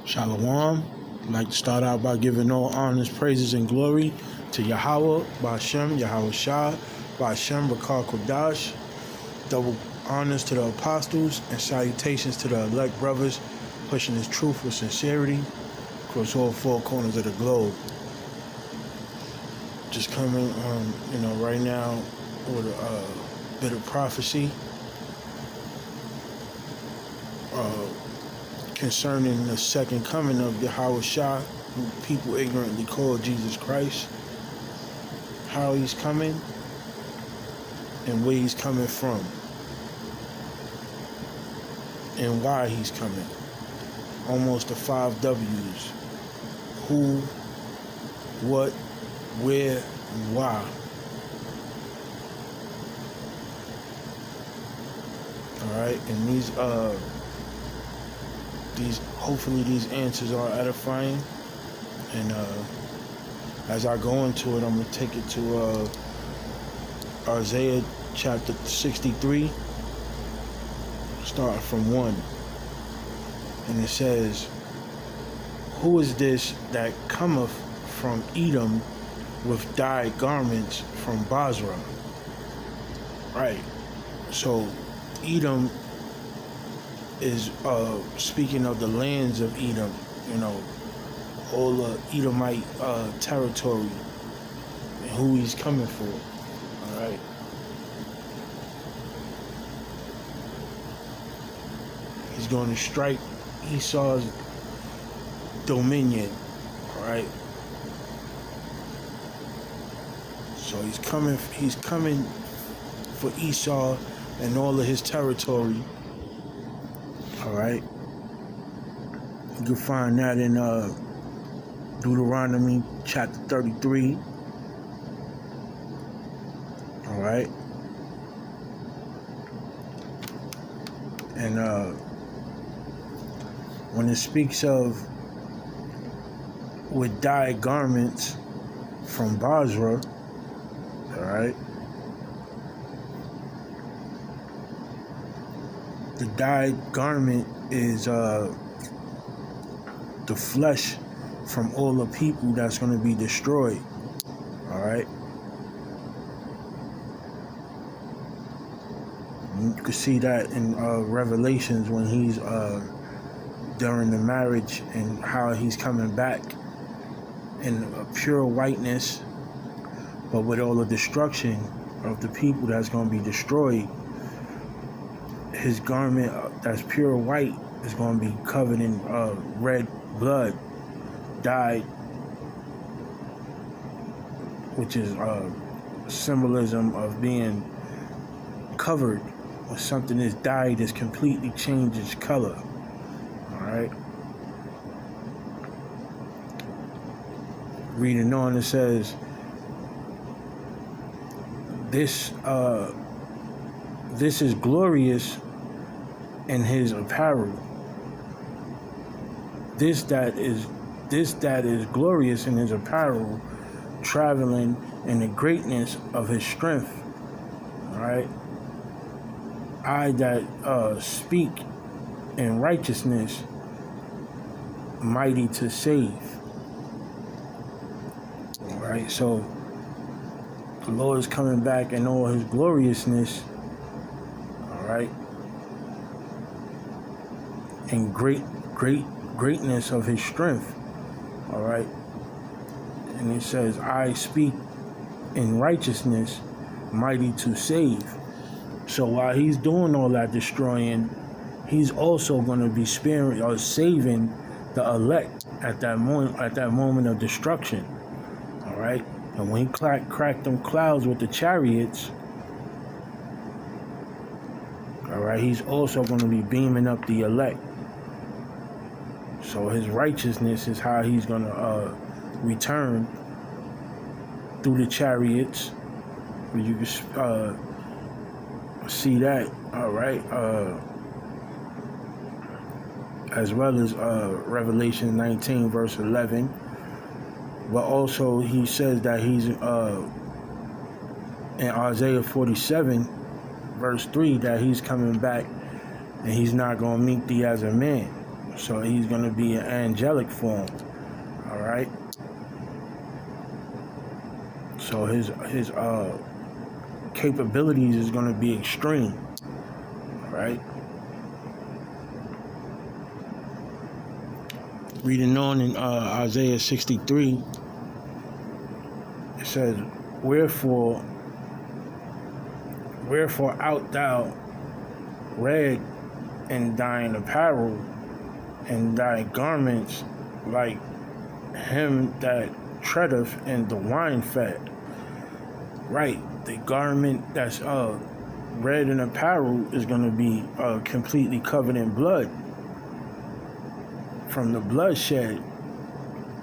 Shalom. I'd like to start out by giving all honors, praises, and glory to Yahweh, Ba'Shem, YAHAWASHI, Ba'Shem, Rakar Kodash. Double honors to the apostles and salutations to the elect brothers pushing this truth with sincerity across all four corners of the globe. Just coming, right now with a bit of prophecy concerning the second coming of YAHAWASHI, who people ignorantly call Jesus Christ, how he's coming, and where he's coming from, and why he's coming. Almost the 5 W's. Who, what, where, and why. Alright, and hopefully these answers are edifying. And as I go into it, I'm going to take it to Isaiah chapter 63, starting from 1. And it says, "Who is this that cometh from Edom with dyed garments from Basra?" Right. So Edom is speaking of the lands of Edom, all the Edomite territory, and who he's coming for. All right. He's going to strike Esau's dominion. All right. So he's coming for Esau and all of his territory. All right. You can find that in Deuteronomy chapter 33. All right. And when it speaks of with dyed garments from Basra, all right, the dyed garment is the flesh from all the people that's going to be destroyed. All right. You can see that in Revelations when he's during the marriage and how he's coming back in a pure whiteness, but with all the destruction of the people that's going to be destroyed. His garment that's pure white is going to be covered in red blood, dyed, which is symbolism of being covered when something is dyed, is completely changed its color. All right. Reading on, it says, This is glorious in his apparel. This that is glorious in his apparel, traveling in the greatness of his strength. All right. I that speak in righteousness, mighty to save. All right. So the Lord is coming back in all his gloriousness. All right. And greatness of his strength. All right. And it says, I speak in righteousness, mighty to save. So while he's doing all that destroying, he's also going to be sparing or saving the elect at that moment of destruction. All right. And when he cracked them clouds with the chariots, all right, he's also going to be beaming up the elect. So his righteousness is how he's going to return through the chariots. You can see that, all right, as well as Revelation 19, verse 11. But also he says that he's in Isaiah 47, verse 3, that he's coming back and he's not going to meet thee as a man. So he's going to be an angelic form. All right. So his capabilities is going to be extreme. All right. Reading on in Isaiah 63, it says, Wherefore art thou red in thine apparel, and thy garments like him that treadeth in the wine fat? Right, the garment that's red in apparel is going to be completely covered in blood from the bloodshed.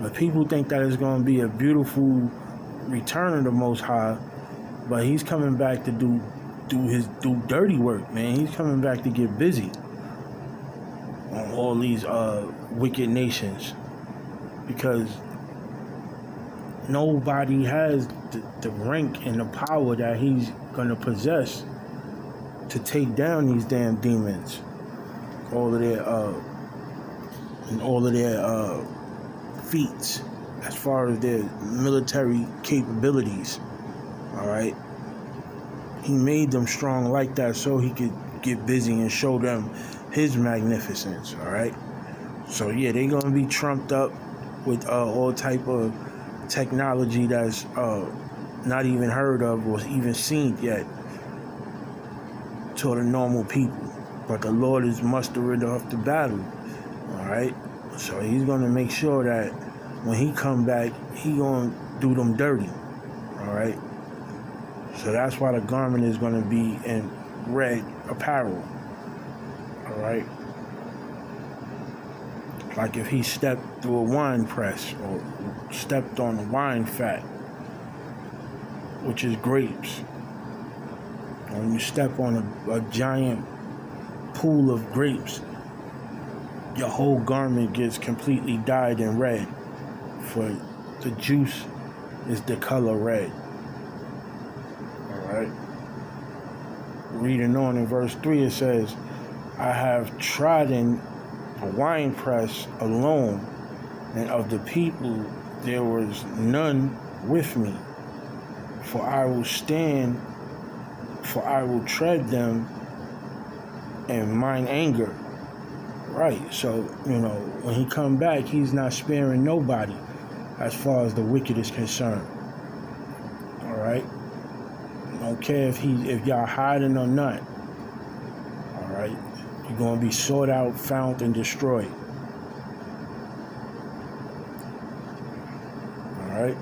But people think that it's going to be a beautiful return of the Most High, but he's coming back to do dirty work, man. He's coming back to get busy on all these wicked nations, because nobody has the rank and the power that he's going to possess to take down these damn demons. All of their feats as far as their military capabilities. All right. He made them strong like that so he could get busy and show them his magnificence. All right. So yeah, they're gonna be trumped up with all type of technology that's not even heard of or even seen yet to the normal people. But the Lord is mustering up the battle. All right. So he's gonna make sure that when he come back, he gonna do them dirty. All right. So that's why the garment is going to be in red apparel. All right. Like if he stepped through a wine press or stepped on the wine fat, which is grapes. When you step on a giant pool of grapes, your whole garment gets completely dyed in red, for the juice is the color red. Right. Reading on in verse 3, it says, I have trodden a winepress alone, and of the people there was none with me. For I will tread them in mine anger. Right, so, when he come back, he's not sparing nobody as far as the wicked is concerned. All right. Don't care if y'all hiding or not. All right, you're gonna be sought out, found, and destroyed. All right.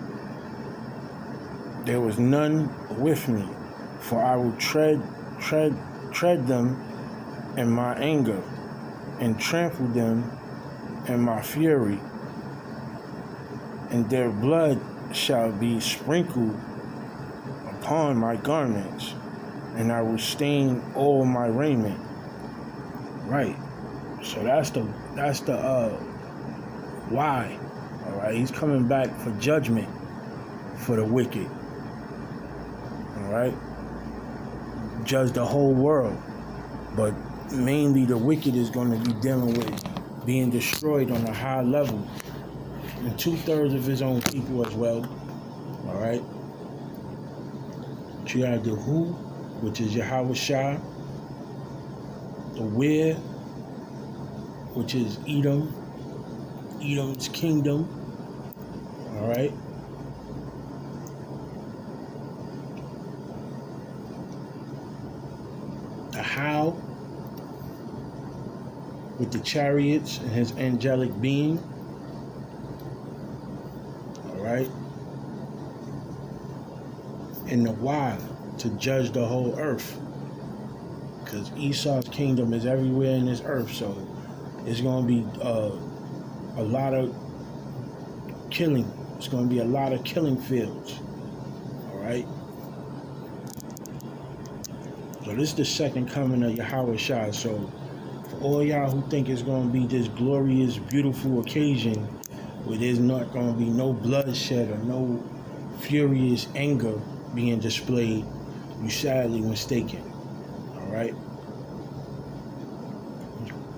There was none with me, for I will tread them in my anger, and trample them in my fury, and their blood shall be sprinkled upon my garments, and I will stain all my raiment. Right. So that's the why. All right. He's coming back for judgment for the wicked. All right. Judge the whole world, but mainly the wicked is going to be dealing with being destroyed on a high level, and 2/3 of his own people as well. All right. You have the Who, which is YAHAWASHI, the Where, which is Edom's kingdom. All right. The How, with the chariots and his angelic being. All right. And the Why, to judge the whole earth, because Esau's kingdom is everywhere in this earth, so it's going to be a lot of killing. It's going to be a lot of killing fields. All right. So this is the second coming of YAHAWASHI. So for all y'all who think it's going to be this glorious, beautiful occasion where there's not going to be no bloodshed or no furious anger being displayed, you sadly mistaken. All right.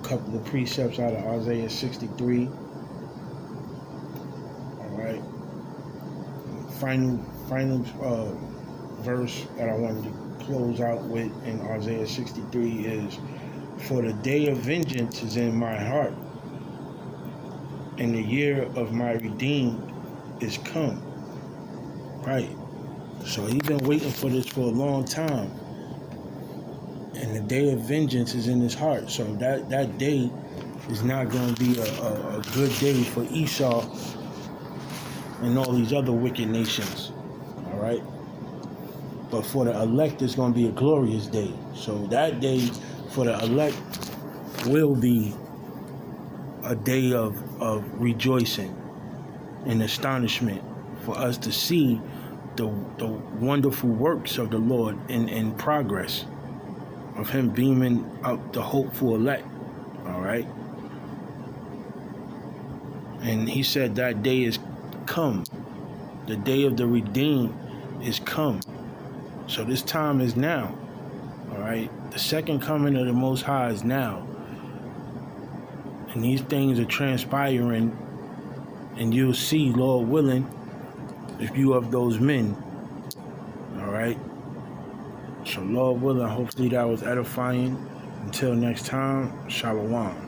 couple of precepts out of Isaiah 63. All right. Final verse that I wanted to close out with in Isaiah 63 is, "For the day of vengeance is in my heart, and the year of my redeemed is come." Right. So he's been waiting for this for a long time. And the day of vengeance is in his heart. So that day is not going to be a good day for Esau and all these other wicked nations. All right. But for the elect, it's going to be a glorious day. So that day for the elect will be a day of rejoicing and astonishment for us to see the wonderful works of the Lord in progress, of him beaming out the hopeful elect. All right. And he said that day is come. The day of the redeemed is come. So this time is now. All right. The second coming of the Most High is now. And these things are transpiring, and you'll see, Lord willing, if you of those men. All right. So Lord willing, hopefully that was edifying. Until next time, Shalom.